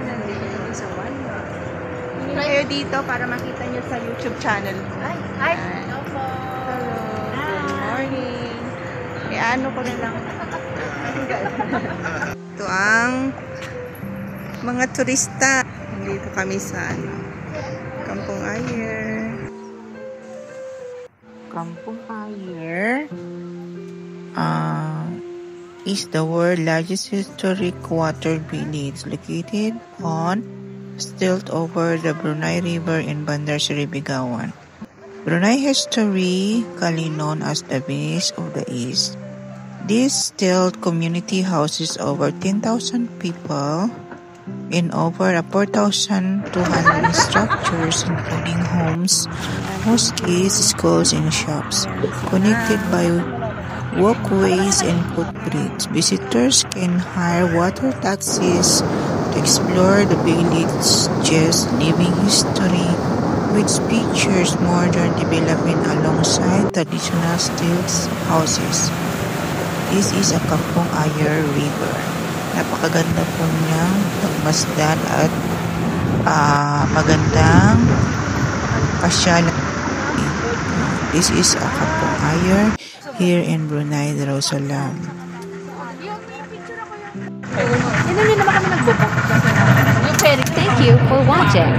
nandito kami sa Walmart. Kayo dito para makita nyo sa YouTube channel ko. Ay, Hello, good morning. Ano ko na lang. Ito ang mga turista. Dito kami sa Kampong Ayer. Kampong Ayer is the world's largest historic water village located on stilt over the Brunei River in Bandar Seri Begawan. Brunei historically known as the Venice of the East. This stilt community houses over 10,000 people in over 4,200 structures including homes, mosques, schools, and shops, connected by walkways and footbridges. Visitors can hire water taxis to explore the village's living history, which features modern development alongside traditional stilt houses. This is a Kampong Ayer River. Napakaganda po niyang pagmasdan at magandang pasyalan. This is a Kampong Ayer here in Brunei Darussalam. Hindi naman kami nagbuka. Thank you for watching.